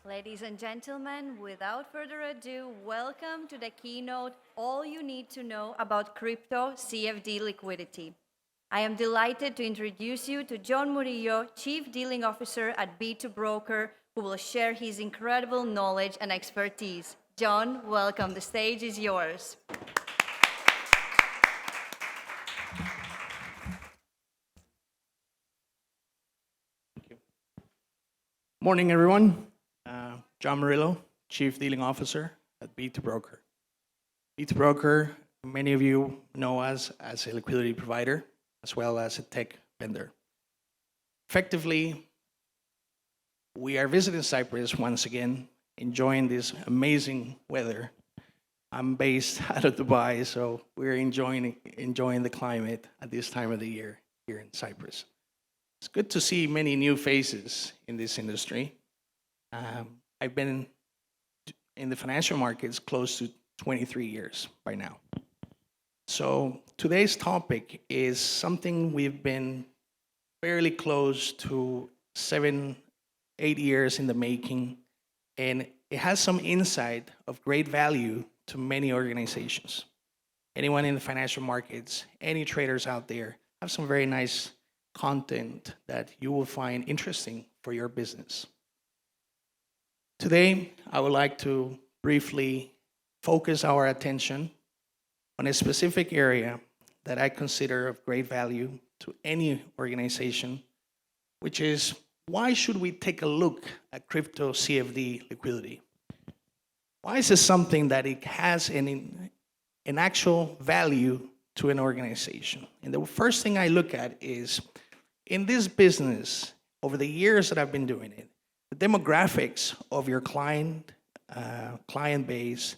Ladies and gentlemen, without further ado, welcome to the keynote, All You Need to Know About Crypto CFD Liquidity. I am delighted to introduce you to John Murillo, Chief Dealing Officer at B2Broker, who will share his incredible knowledge and expertise. John, welcome. The stage is yours. Morning, everyone. John Murillo, Chief Dealing Officer at B2Broker. B2Broker, many of you know us as a liquidity provider, as well as a tech vendor. Effectively, we are visiting Cyprus once again, enjoying this amazing weather. I'm based out of Dubai, so we're enjoying the climate at this time of the year here in Cyprus. It's good to see many new faces in this industry. I've been in the financial markets close to 23 years by now. So today's topic is something we've been fairly close to 7-8 years in the making, and it has some insight of great value to many organizations. Anyone in the financial markets, any traders out there, have some very nice content that you will find interesting for your business. Today, I would like to briefly focus our attention on a specific area that I consider of great value to any organization, which is why should we take a look at crypto CFD liquidity? Why is this something that it has an actual value to an organization? And the first thing I look at is, in this business, over the years that I've been doing it, the demographics of your client base,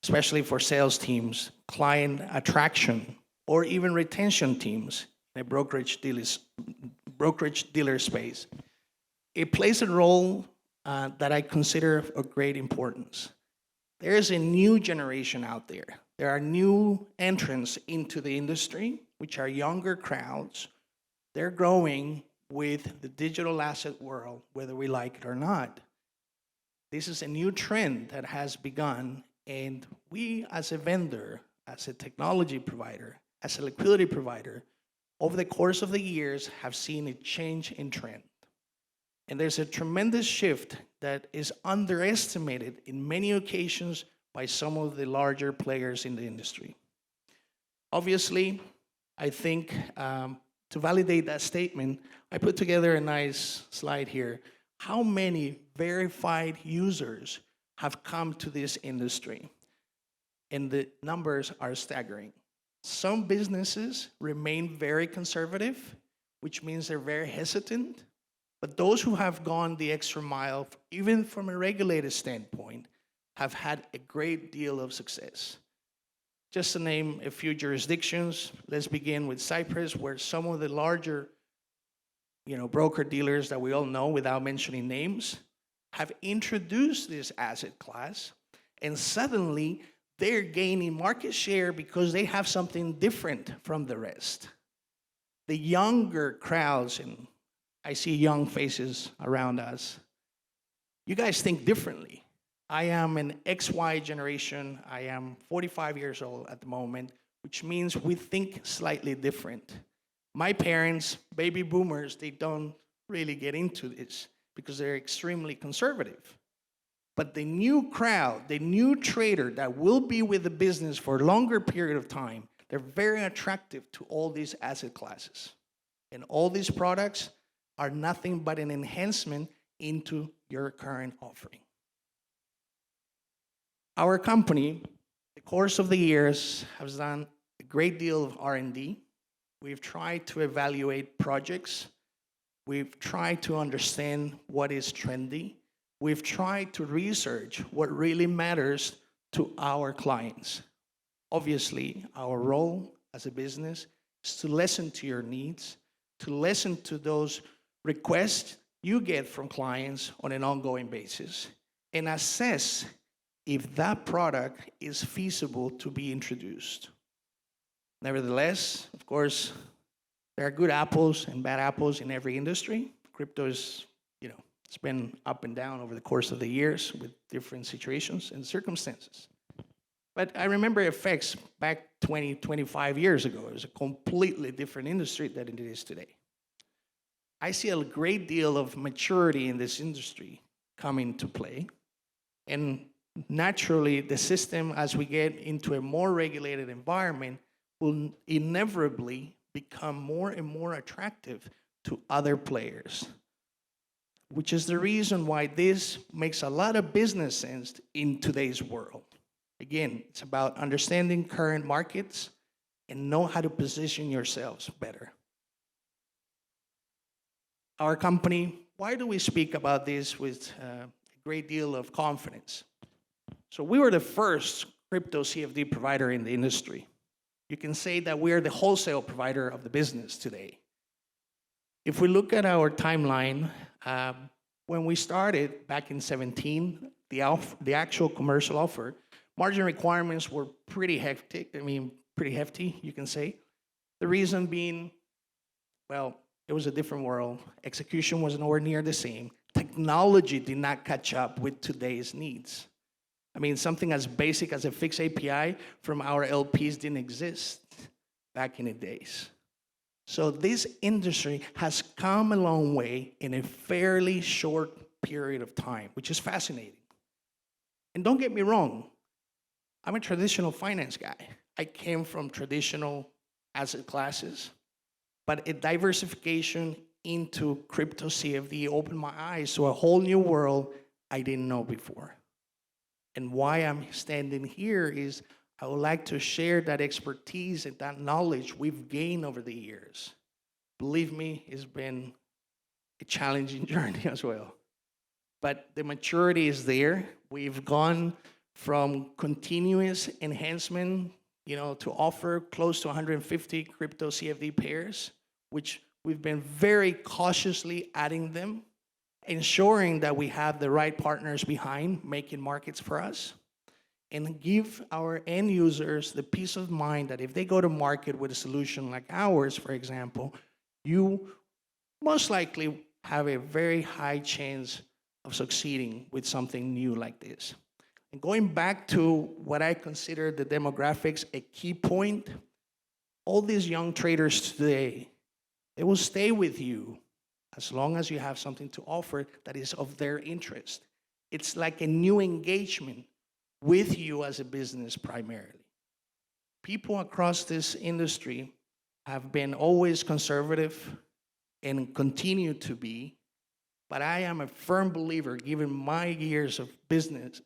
especially for sales teams, client attraction, or even retention teams in a brokerage dealer space, it plays a role that I consider of great importance. There is a new generation out there. There are new entrants into the industry, which are younger crowds. They're growing with the digital asset world, whether we like it or not. This is a new trend that has begun, and we as a vendor, as a technology provider, as a liquidity provider, over the course of the years have seen a change in trend. And there's a tremendous shift that is underestimated in many occasions by some of the larger players in the industry. Obviously, I think to validate that statement, I put together a nice slide here. How many verified users have come to this industry? And the numbers are staggering. Some businesses remain very conservative, which means they're very hesitant. But those who have gone the extra mile, even from a regulated standpoint, have had a great deal of success. Just to name a few jurisdictions, let's begin with Cyprus, where some of the larger broker dealers that we all know, without mentioning names, have introduced this asset class, and suddenly they're gaining market share because they have something different from the rest. The younger crowds, and I see young faces around us, you guys think differently. I am an XY generation. I am 45 years old at the moment, which means we think slightly different. My parents, baby boomers, they don't really get into this because they're extremely conservative. But the new crowd, the new trader that will be with the business for a longer period of time, they're very attractive to all these asset classes. And all these products are nothing but an enhancement into your current offering. Our company, the course of the years, has done a great deal of R&D. We've tried to evaluate projects. We've tried to understand what is trendy. We've tried to research what really matters to our clients. Obviously, our role as a business is to listen to your needs, to listen to those requests you get from clients on an ongoing basis, and assess if that product is feasible to be introduced. Nevertheless, of course, there are good apples and bad apples in every industry. Crypto is, It's been up and down over the course of the years with different situations and circumstances. But I remember FX back 20, 25 years ago. It was a completely different industry than it is today. I see a great deal of maturity in this industry coming to play. And naturally, the system, as we get into a more regulated environment, will inevitably become more and more attractive to other players, which is the reason why this makes a lot of business sense in today's world. Again, it's about understanding current markets and know how to position yourselves better. Our company, why do we speak about this with a great deal of confidence? So we were the first crypto CFD provider in the industry. You can say that we are the wholesale provider of the business today. If we look at our timeline, when we started back in 2017, the actual commercial offer, margin requirements were pretty hefty, you can say. The reason being, well, it was a different world. Execution was nowhere near the same. Technology did not catch up with today's needs. I mean, something as basic as a fixed API from our LPs didn't exist back in the days. So this industry has come a long way in a fairly short period of time, which is fascinating. And don't get me wrong, I'm a traditional finance guy. I came from traditional asset classes, but a diversification into crypto CFD opened my eyes to a whole new world I didn't know before. And why I'm standing here is I would like to share that expertise and that knowledge we've gained over the years. Believe me, it's been a challenging journey as well. But the maturity is there. We've gone from continuous enhancement, to offer close to 150 crypto CFD pairs, which we've been very cautiously adding them, ensuring that we have the right partners behind making markets for us, and give our end users the peace of mind that if they go to market with a solution like ours, for example, you most likely have a very high chance of succeeding with something new like this. And going back to what I consider the demographics, a key point, all these young traders today, they will stay with you as long as you have something to offer that is of their interest. It's like a new engagement with you as a business primarily. People across this industry have been always conservative and continue to be, but I am a firm believer, given my years of business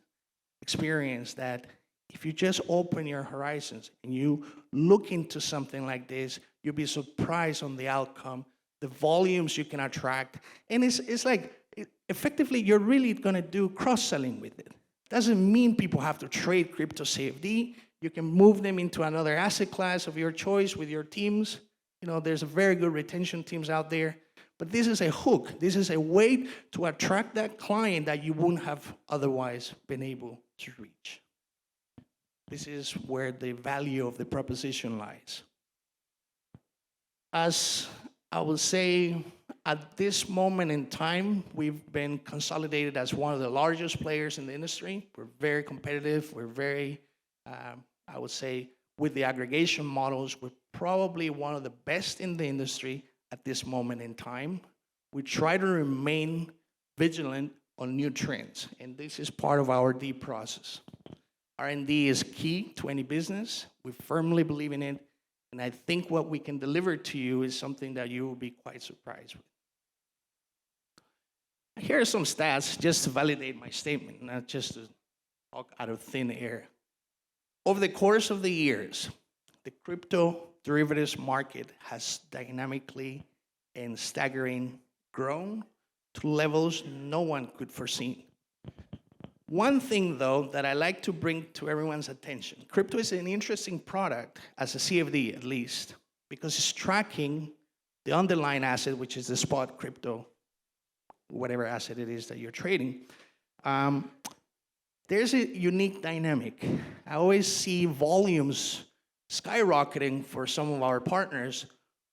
experience, that if you just open your horizons and you look into something like this, you'll be surprised on the outcome, the volumes you can attract, and it's like, effectively, you're really gonna do cross-selling with it. Doesn't mean people have to trade crypto CFD. You can move them into another asset class of your choice with your teams. There's a very good retention teams out there. But this is a hook. This is a way to attract that client that you wouldn't have otherwise been able to reach. This is where the value of the proposition lies. As I will say, at this moment in time, we've been consolidated as one of the largest players in the industry. We're very competitive. We're very, I would say, with the aggregation models, we're probably one of the best in the industry at this moment in time. We try to remain vigilant on new trends, and this is part of our D process. R&D is key to any business. We firmly believe in it, and I think what we can deliver to you is something that you will be quite surprised with. Here are some stats just to validate my statement, not just to talk out of thin air. Over the course of the years, the crypto derivatives market has dynamically and staggering grown to levels no one could foresee. One thing, though, that I like to bring to everyone's attention, crypto is an interesting product, as a CFD at least, because it's tracking the underlying asset, which is the spot crypto, whatever asset it is that you're trading. There's a unique dynamic. I always see volumes skyrocketing for some of our partners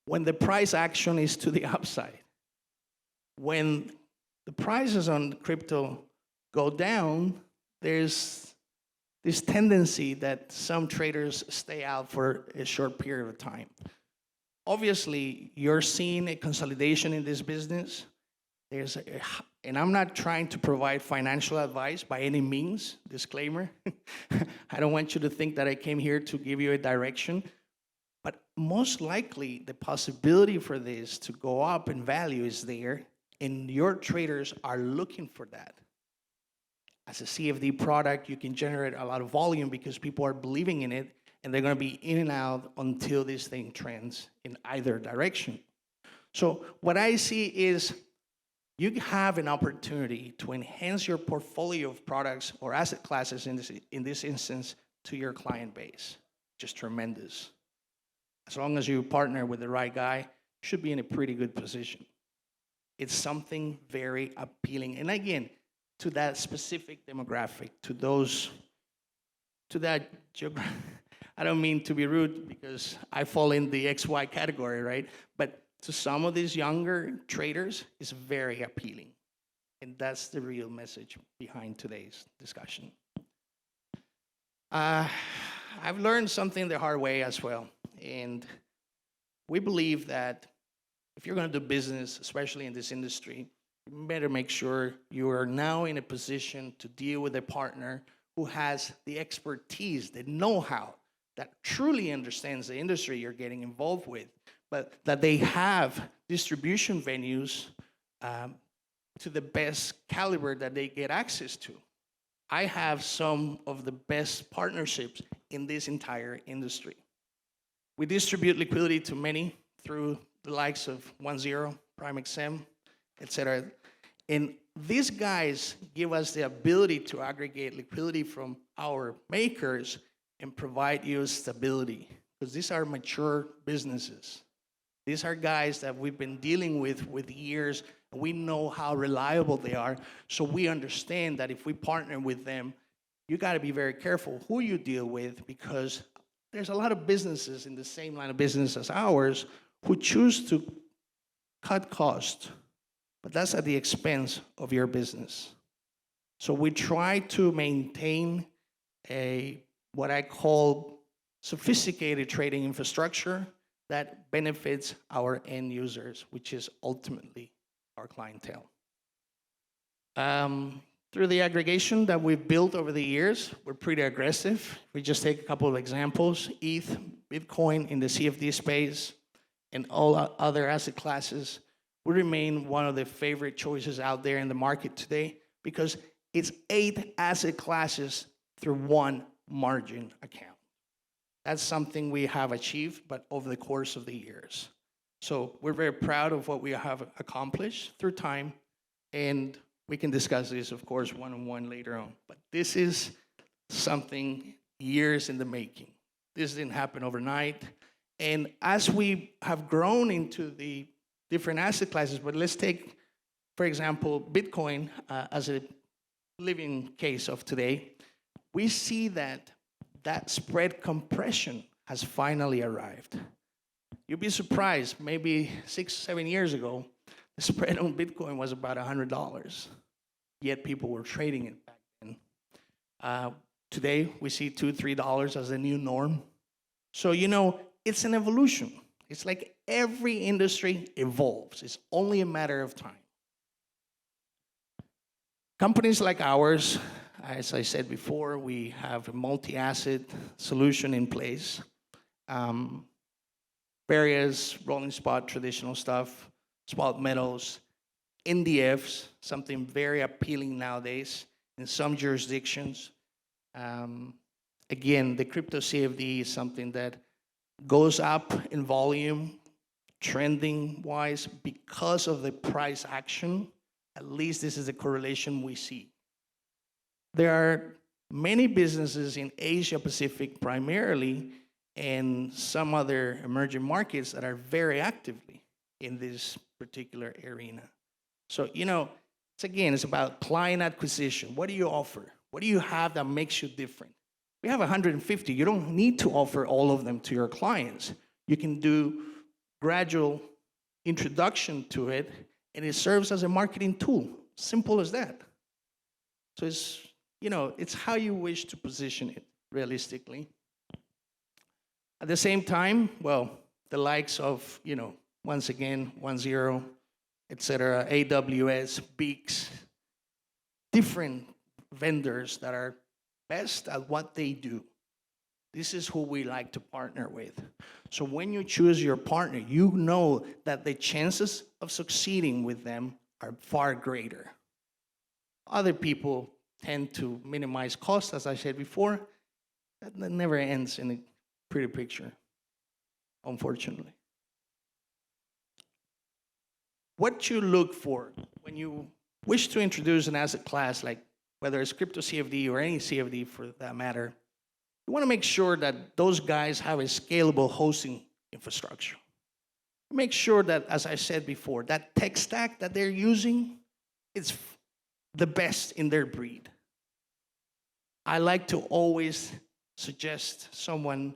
when the price action is to the upside. When the prices on crypto go down, there's this tendency that some traders stay out for a short period of time. Obviously, you're seeing a consolidation in this business. And I'm not trying to provide financial advice by any means, disclaimer. I don't want you to think that I came here to give you a direction. But most likely, the possibility for this to go up in value is there, and your traders are looking for that. As a CFD product, you can generate a lot of volume because people are believing in it, and they're going to be in and out until this thing trends in either direction. So what I see is you have an opportunity to enhance your portfolio of products or asset classes in this instance to your client base. Just tremendous. As long as you partner with the right guy, you should be in a pretty good position. It's something very appealing. And again, to that specific demographic, to that geographic. I don't mean to be rude because I fall in the XY category, right? But to some of these younger traders, it's very appealing. And that's the real message behind today's discussion. I've learned something the hard way as well. And we believe that if you're going to do business, especially in this industry, you better make sure you are now in a position to deal with a partner who has the expertise, the know-how, that truly understands the industry you're getting involved with, but that they have distribution venues to the best caliber that they get access to. I have some of the best partnerships in this entire industry. We distribute liquidity to many through the likes of 10, PrimeXM, etc. And these guys give us the ability to aggregate liquidity from our makers and provide you stability, because these are mature businesses. These are guys that we've been dealing with years, and we know how reliable they are. So we understand that if we partner with them, you got to be very careful who you deal with, because there's a lot of businesses in the same line of business as ours who choose to cut costs, but that's at the expense of your business. So we try to maintain what I call sophisticated trading infrastructure that benefits our end users, which is ultimately our clientele. Through the aggregation that we've built over the years, we're pretty aggressive. We just take a couple of examples: ETH, Bitcoin in the CFD space, and all other asset classes. We remain one of the favorite choices out there in the market today because it's 8 asset classes through one margin account. That's something we have achieved, but over the course of the years. So we're very proud of what we have accomplished through time, and we can discuss this, of course, one-on-one later on. But this is something years in the making. This didn't happen overnight. And as we have grown into the different asset classes, but let's take, for example, Bitcoin as a living case of today, we see that spread compression has finally arrived. You'd be surprised, maybe 6, 7 years ago, the spread on Bitcoin was about $100, yet people were trading it back then. Today, we see $2, $3 as the new norm. So, it's an evolution. It's like every industry evolves. It's only a matter of time. Companies like ours, as I said before, we have a multi-asset solution in place. Various rolling spot, traditional stuff, spot metals, NDFs, something very appealing nowadays in some jurisdictions. Again, the crypto CFD is something that goes up in volume, trending-wise, because of the price action. At least this is the correlation we see. There are many businesses in Asia Pacific primarily, and some other emerging markets that are very actively in this particular arena. So, it's about client acquisition. What do you offer? What do you have that makes you different? We have 150. You don't need to offer all of them to your clients. You can do gradual introduction to it, and it serves as a marketing tool. Simple as that. So it's how you wish to position it realistically. At the same time, well, the likes of, once again, 10, etc., AWS, Beaks, different vendors that are best at what they do. This is who we like to partner with. So when you choose your partner, you know that the chances of succeeding with them are far greater. Other people tend to minimize costs, as I said before. That never ends in a pretty picture, unfortunately. What you look for when you wish to introduce an asset class, like whether it's Crypto CFD or any CFD for that matter, you want to make sure that those guys have a scalable hosting infrastructure. Make sure that, as I said before, that tech stack that they're using is the best in their breed. I like to always suggest someone,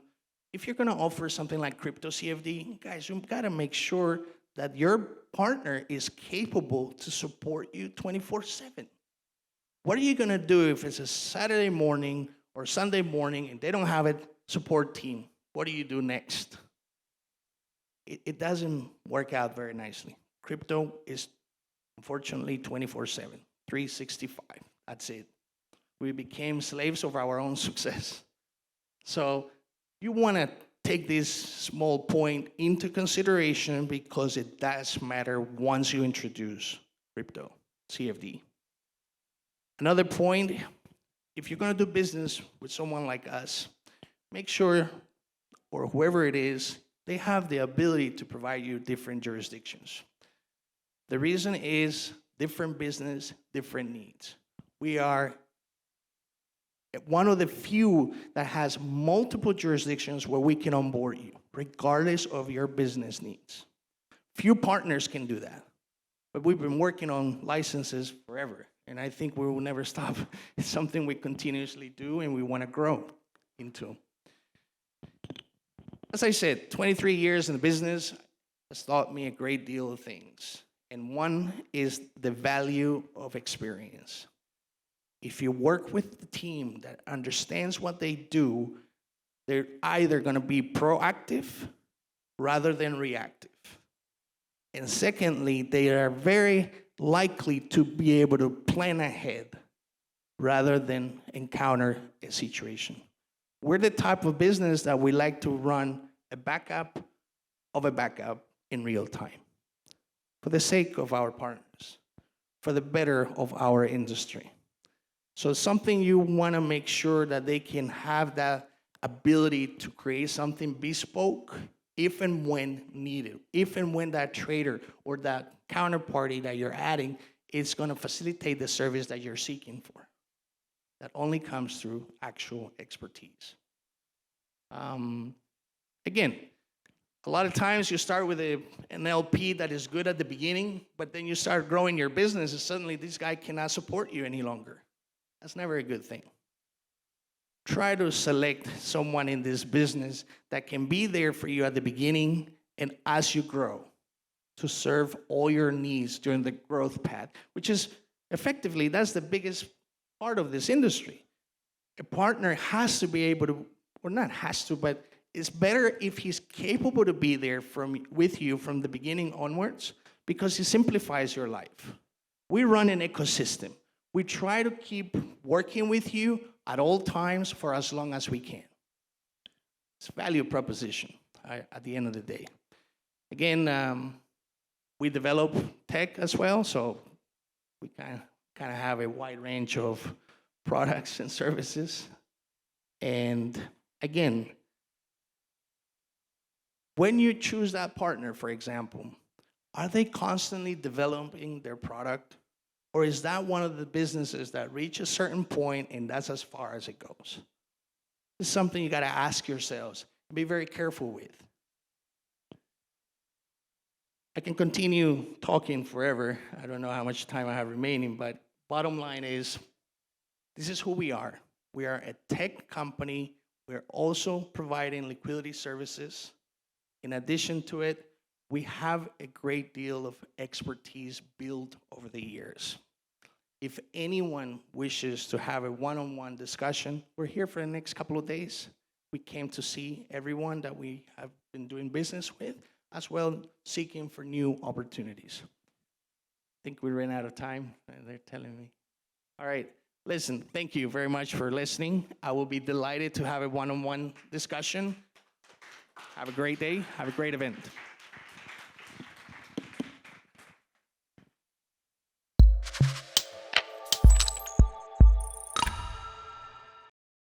if you're going to offer something like Crypto CFD, guys, you've got to make sure that your partner is capable to support you 24/7. What are you going to do if it's a Saturday morning or Sunday morning and they don't have a support team? What do you do next? It doesn't work out very nicely. Crypto is, unfortunately, 24/7, 365. That's it. We became slaves of our own success. So you want to take this small point into consideration because it does matter once you introduce Crypto CFD. Another point, if you're going to do business with someone like us, make sure, or whoever it is, they have the ability to provide you different jurisdictions. The reason is different business, different needs. We are one of the few that has multiple jurisdictions where we can onboard you, regardless of your business needs. Few partners can do that, but we've been working on licenses forever, and I think we will never stop. It's something we continuously do and we want to grow into. As I said, 23 years in the business has taught me a great deal of things, and one is the value of experience. If you work with the team that understands what they do, they're either going to be proactive rather than reactive. And secondly, they are very likely to be able to plan ahead rather than encounter a situation. We're the type of business that we like to run a backup of a backup in real time for the sake of our partners, for the better of our industry. So it's something you want to make sure that they can have that ability to create something bespoke if and when needed, if and when that trader or that counterparty that you're adding is going to facilitate the service that you're seeking for. That only comes through actual expertise. Again, a lot of times you start with an LP that is good at the beginning, but then you start growing your business and suddenly this guy cannot support you any longer. That's never a good thing. Try to select someone in this business that can be there for you at the beginning and as you grow to serve all your needs during the growth path, which is effectively, that's the biggest part of this industry. A partner has to be able to, or not has to, but it's better if he's capable to be there with you from the beginning onwards because he simplifies your life. We run an ecosystem. We try to keep working with you at all times for as long as we can. It's a value proposition at the end of the day. Again, we develop tech as well, so we kind of have a wide range of products and services. And again, when you choose that partner, for example, are they constantly developing their product? Or is that one of the businesses that reach a certain point and that's as far as it goes? It's something you got to ask yourselves and be very careful with. I can continue talking forever. I don't know how much time I have remaining, but bottom line is, this is who we are. We are a tech company. We're also providing liquidity services. In addition to it, we have a great deal of expertise built over the years. If anyone wishes to have a one-on-one discussion, we're here for the next couple of days. We came to see everyone that we have been doing business with, as well seeking for new opportunities. I think we ran out of time, they're telling me. All right, listen, thank you very much for listening. I will be delighted to have a one-on-one discussion. Have a great day, have a great event.